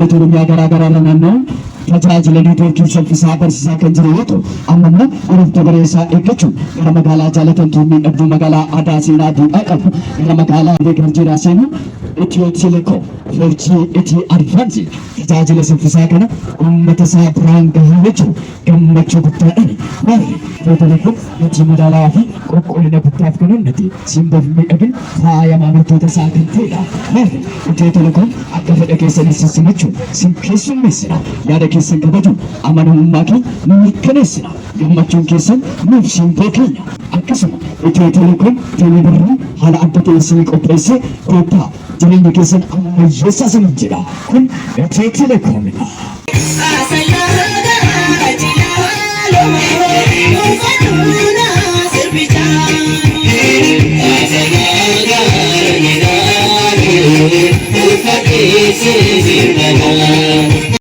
Oromiyaa garaagaraa naannoo tajaajila neetwoorkii saffisaa barsiisaa kan jiru yoo ta'u amma immoo uruftuu bareesaa eeggachuun gara magaalaa jaalatamtuu miidhagduu magaalaa aadaa seenaa duudhaa qabu gara magaalaa Garjiraa seenuu Itiyoo Telekoom 4G itti advaansii tajaajila saffisaa kana uummata isaa biraan gahuu jechuun gammachuu guddaadhaan warri Itiyoo Telekoom gatii madaalawaa fi qulqullina guddaaf kan hojjete simboof miidhagina faaya maamiltoota isaa kan ta'edha. Warri Itiyoo Telekoom akka fedha keessanii simachuun sin keessummeessina yaada keessan kabaju amanamummaa keenya mirkaneessina gammachuun keessan nuuf simboo keenya akkasuma Itiyoo Telekoom teeleebirrii haala adda ta'e isinii qopheessee koottaa jireenya keessan ammayyeessaa isiniif jedha kun Itiyoo Telekoomidha. This is